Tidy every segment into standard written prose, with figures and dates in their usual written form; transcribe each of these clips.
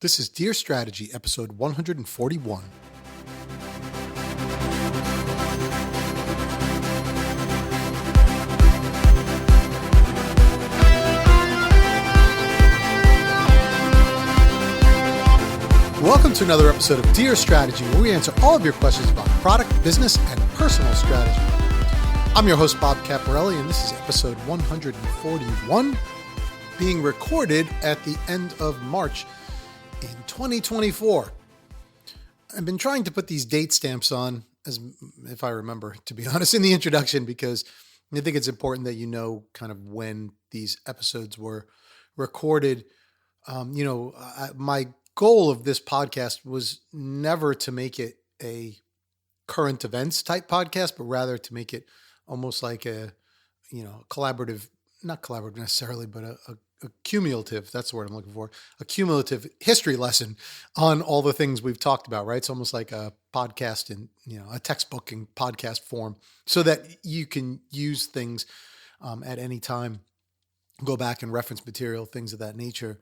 This is Dear Strategy, episode 141. Welcome to another episode of Dear Strategy, where we answer all of your questions about product, business, and personal strategy. I'm your host, Bob Caporelli, and this is episode 141, being recorded at the end of March in 2024. I've been trying to put these date stamps on, as if I remember, to be honest, in the introduction, because I think it's important that you know kind of when these episodes were recorded. My goal of this podcast was never to make it a current events type podcast, but rather to make it almost like a, collaborative, not collaborative necessarily, but a cumulative, that's the word I'm looking for, a cumulative history lesson on all the things we've talked about, right? It's almost like a podcast in, a textbook in podcast form, so that you can use things at any time, go back and reference material, things of that nature.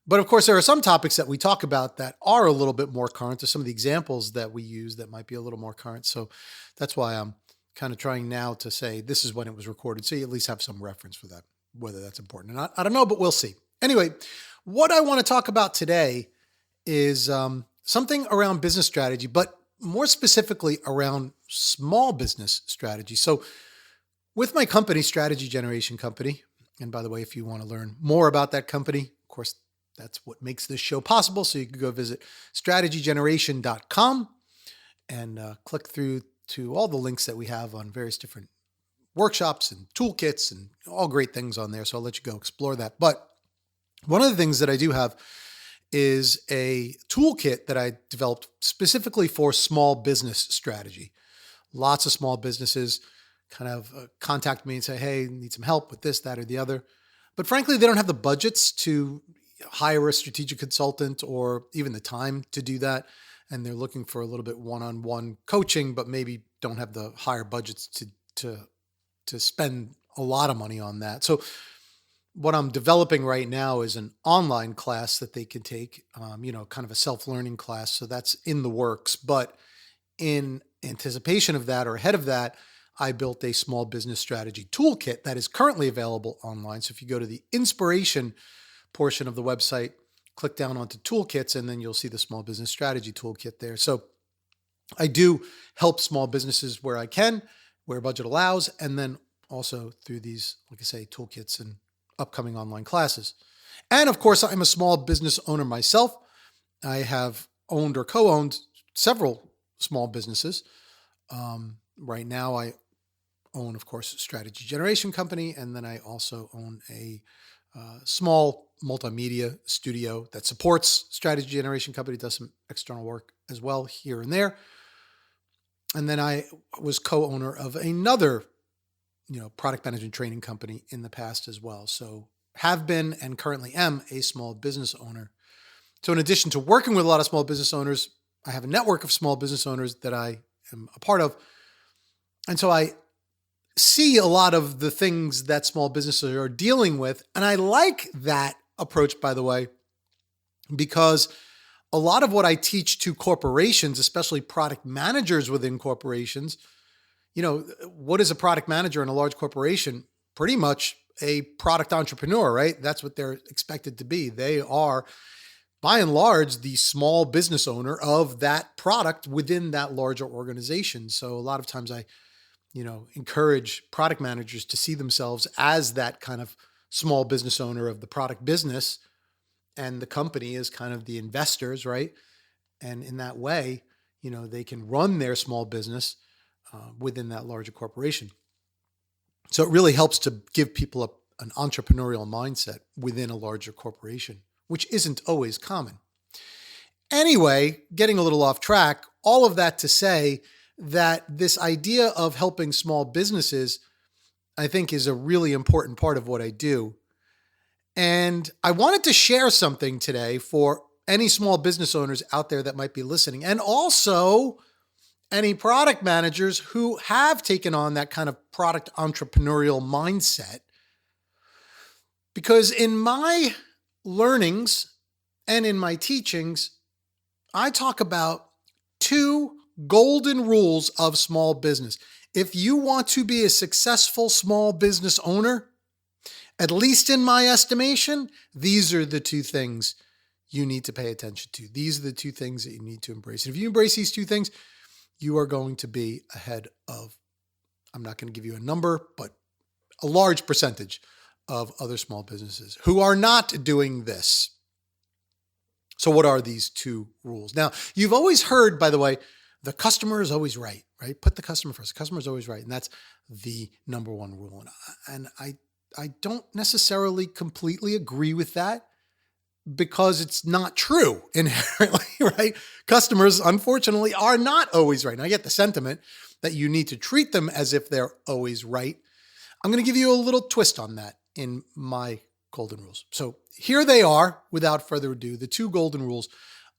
But of course, there are some topics that we talk about that are a little bit more current, or some of the examples that we use that might be a little more current. So that's why I'm kind of trying now to say this is when it was recorded, so you at least have some reference for that. Whether that's important or not, I don't know, but we'll see. Anyway, what I want to talk about today is something around business strategy, but more specifically around small business strategy. So with my company, Strategy Generation Company, and by the way, if you want to learn more about that company, of course, that's what makes this show possible. So you can go visit strategygeneration.com and click through to all the links that we have on various different workshops and toolkits and all great things on there. So I'll let you go explore that. But one of the things that I do have is a toolkit that I developed specifically for small business strategy. Lots of small businesses kind of contact me and say, hey, need some help with this, that, or the other. But frankly, they don't have the budgets to hire a strategic consultant or even the time to do that. And they're looking for a little bit one-on-one coaching, but maybe don't have the higher budgets to spend a lot of money on that. So what I'm developing right now is an online class that they can take, kind of a self-learning class. So that's in the works. But in anticipation of that, or ahead of that, I built a small business strategy toolkit that is currently available online. So if you go to the inspiration portion of the website, click down onto toolkits, and then you'll see the small business strategy toolkit there. So I do help small businesses where I can, where budget allows, and then also through these, like I say, toolkits and upcoming online classes. And of course, I'm a small business owner myself. I have owned or co-owned several small businesses. Right now, I own, of course, Strategy Generation Company, and then I also own a small multimedia studio that supports Strategy Generation Company, does some external work as well here and there. And then I was co-owner of another, product management training company in the past as well. So have been and currently am a small business owner. So in addition to working with a lot of small business owners, I have a network of small business owners that I am a part of. And so I see a lot of the things that small businesses are dealing with. And I like that approach, by the way, because a lot of what I teach to corporations, especially product managers within corporations, what is a product manager in a large corporation? Pretty much a product entrepreneur, right? That's what they're expected to be. They are, by and large, the small business owner of that product within that larger organization. So a lot of times I, encourage product managers to see themselves as that kind of small business owner of the product business, and the company is kind of the investors, right? And in that way, they can run their small business within that larger corporation. So it really helps to give people an entrepreneurial mindset within a larger corporation, which isn't always common. Anyway, getting a little off track, all of that to say that this idea of helping small businesses, I think, is a really important part of what I do. And I wanted to share something today for any small business owners out there that might be listening, and also any product managers who have taken on that kind of product entrepreneurial mindset. Because in my learnings and in my teachings, I talk about 2 golden rules of small business. If you want to be a successful small business owner, at least in my estimation, these are the 2 things you need to pay attention to. These are the 2 things that you need to embrace. And if you embrace these 2 things, you are going to be ahead of, I'm not going to give you a number, but a large percentage of other small businesses who are not doing this. So what are these 2 rules? Now, you've always heard, by the way, the customer is always right? Put the customer first. The customer is always right. And that's the number 1 rule. And I don't necessarily completely agree with that because it's not true inherently, right? Customers, unfortunately, are not always right. And I get the sentiment that you need to treat them as if they're always right. I'm going to give you a little twist on that in my golden rules. So here they are, without further ado, the 2 golden rules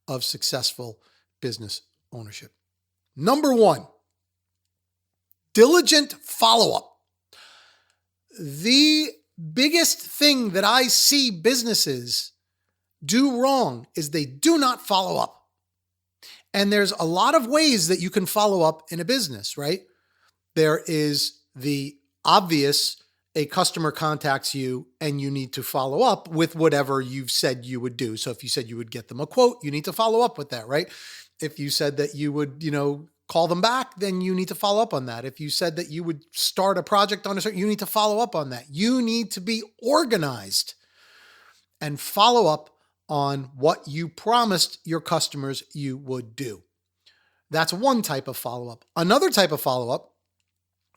of successful business ownership. Number 1, diligent follow-up. The biggest thing that I see businesses do wrong is they do not follow up. And there's a lot of ways that you can follow up in a business, right? There is the obvious, a customer contacts you and you need to follow up with whatever you've said you would do. So if you said you would get them a quote, you need to follow up with that, right? If you said that you would, call them back, then you need to follow up on that. If you said that you would start a project on a certain, you need to follow up on that. You need to be organized and follow up on what you promised your customers you would do. That's one type of follow-up. Another type of follow-up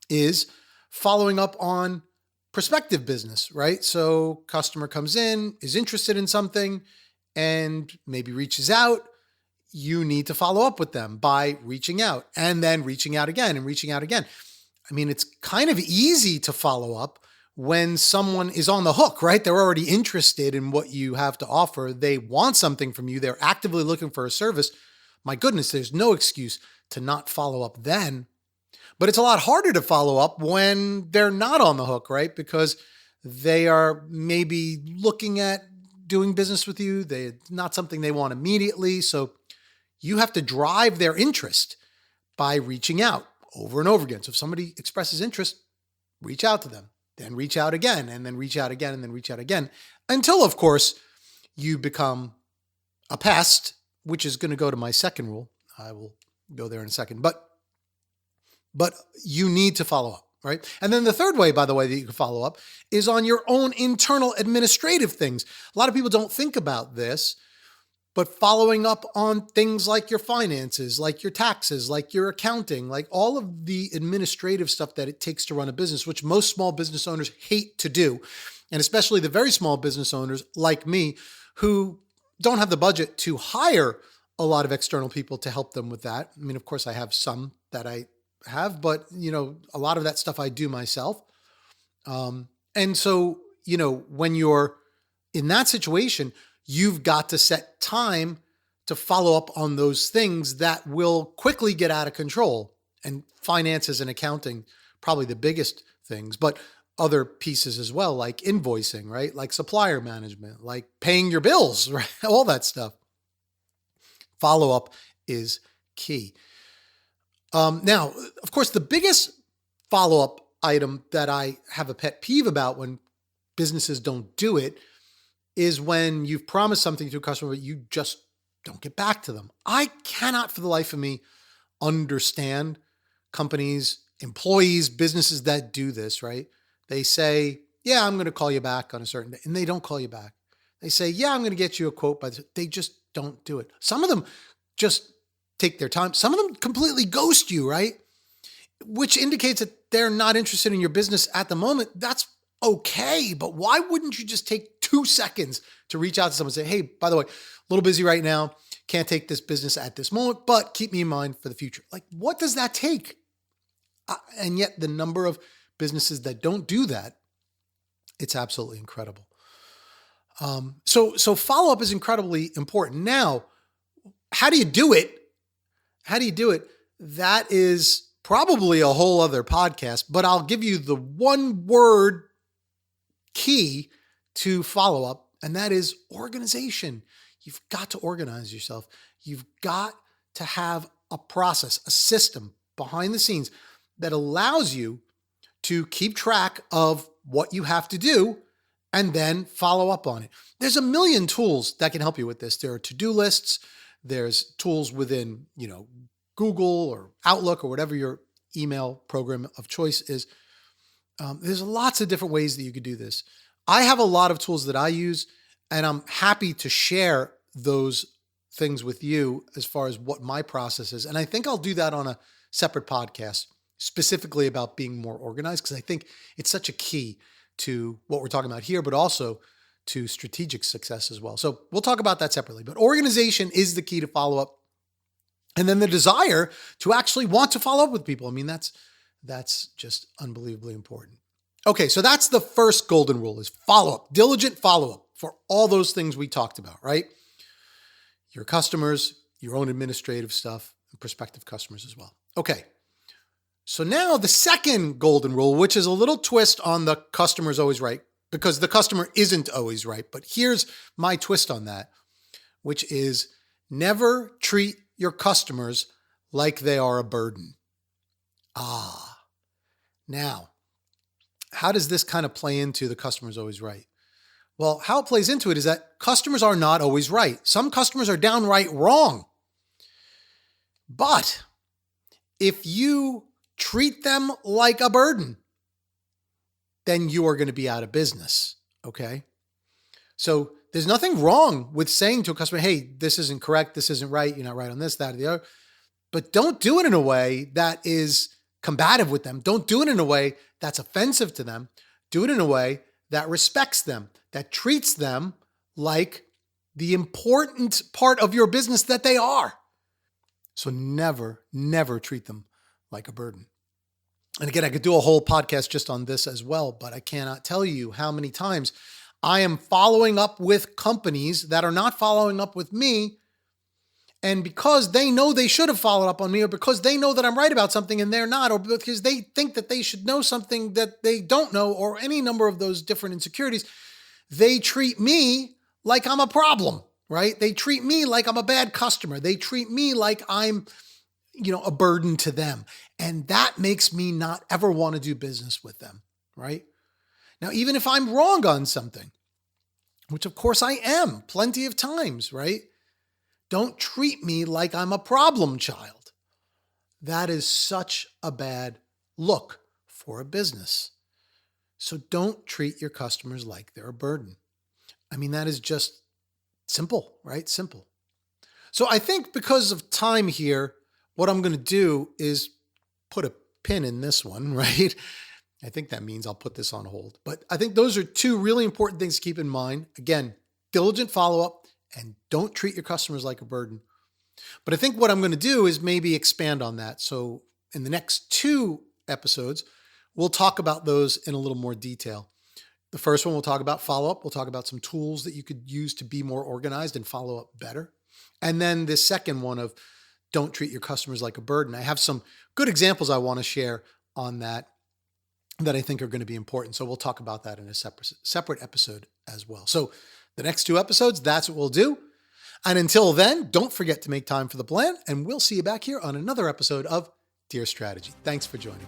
is following up on prospective business, right? So customer comes in, is interested in something, and maybe reaches out. You need to follow up with them by reaching out and then reaching out again and reaching out again. I mean, it's kind of easy to follow up when someone is on the hook, right? They're already interested in what you have to offer. They want something from you. They're actively looking for a service. My goodness, there's no excuse to not follow up then. But it's a lot harder to follow up when they're not on the hook, right? Because they are maybe looking at doing business with you. It's not something they want immediately. So you have to drive their interest by reaching out over and over again. So if somebody expresses interest, reach out to them, then reach out again, and then reach out again, and then reach out again, until, of course, you become a pest, which is going to go to my second rule. I will go there in a second. But you need to follow up, right? And then the third way, by the way, that you can follow up is on your own internal administrative things. A lot of people don't think about this, but following up on things like your finances, like your taxes, like your accounting, like all of the administrative stuff that it takes to run a business, which most small business owners hate to do. And especially the very small business owners like me who don't have the budget to hire a lot of external people to help them with that. I mean, of course, I have some that I have, but a lot of that stuff I do myself. And so, when you're in that situation, you've got to set time to follow up on those things that will quickly get out of control. And finances and accounting, probably the biggest things, but other pieces as well, like invoicing, right? Like supplier management, like paying your bills, right? All that stuff. Follow up is key. Now, of course, the biggest follow-up item that I have a pet peeve about when businesses don't do it is when you've promised something to a customer, but you just don't get back to them. I cannot for the life of me understand companies, employees, businesses that do this, right? They say, yeah, I'm going to call you back on a certain day, and they don't call you back. They say, yeah, I'm going to get you a quote, but they just don't do it. Some of them just take their time. Some of them completely ghost you, right? Which indicates that they're not interested in your business at the moment. That's okay, but why wouldn't you just take 2 seconds to reach out to someone and say, hey, by the way, a little busy right now, can't take this business at this moment, but keep me in mind for the future. Like, what does that take? And yet the number of businesses that don't do that, it's absolutely incredible. So follow-up is incredibly important. Now, how do you do it? That is probably a whole other podcast, but I'll give you the one word key to follow up, and that is organization. You've got to organize yourself. You've got to have a process, a system behind the scenes that allows you to keep track of what you have to do and then follow up on it. There's a million tools that can help you with this. There are to-do lists. There's tools within, Google or Outlook or whatever your email program of choice is. There's lots of different ways that you could do this. I have a lot of tools that I use, and I'm happy to share those things with you as far as what my process is. And I think I'll do that on a separate podcast, specifically about being more organized, because I think it's such a key to what we're talking about here, but also to strategic success as well. So we'll talk about that separately. But organization is the key to follow up. And then the desire to actually want to follow up with people. I mean, that's just unbelievably important. Okay, so that's the first golden rule, is follow up, diligent follow up for all those things we talked about, right? Your customers, your own administrative stuff, and prospective customers as well. Okay, so now the second golden rule, which is a little twist on the customer's always right, because the customer isn't always right. But here's my twist on that, which is never treat your customers like they are a burden. Now, how does this kind of play into the customer's always right? Well, how it plays into it is that customers are not always right. Some customers are downright wrong. But if you treat them like a burden, then you are going to be out of business, okay? So there's nothing wrong with saying to a customer, hey, this isn't correct, this isn't right, you're not right on this, that, or the other. But don't do it in a way that is combative with them. Don't do it in a way that's offensive to them. Do it in a way that respects them, that treats them like the important part of your business that they are. So never, never treat them like a burden. And again, I could do a whole podcast just on this as well, but I cannot tell you how many times I am following up with companies that are not following up with me. And because they know they should have followed up on me, or because they know that I'm right about something and they're not, or because they think that they should know something that they don't know, or any number of those different insecurities, they treat me like I'm a problem, right? They treat me like I'm a bad customer. They treat me like I'm, a burden to them. And that makes me not ever want to do business with them, right? Now, even if I'm wrong on something, which of course I am plenty of times, right? Don't treat me like I'm a problem child. That is such a bad look for a business. So don't treat your customers like they're a burden. I mean, that is just simple, right? Simple. So I think because of time here, what I'm going to do is put a pin in this one, right? I think that means I'll put this on hold. But I think those are two really important things to keep in mind. Again, diligent follow-up, and don't treat your customers like a burden. But I think what I'm going to do is maybe expand on that. So in the next 2 episodes, we'll talk about those in a little more detail. The first one, we'll talk about follow-up. We'll talk about some tools that you could use to be more organized and follow up better. And then the second one of don't treat your customers like a burden. I have some good examples I want to share on that I think are going to be important. So we'll talk about that in a separate episode as well. So the next 2 episodes, that's what we'll do. And until then, don't forget to make time for the plan, and we'll see you back here on another episode of Dear Strategy. Thanks for joining.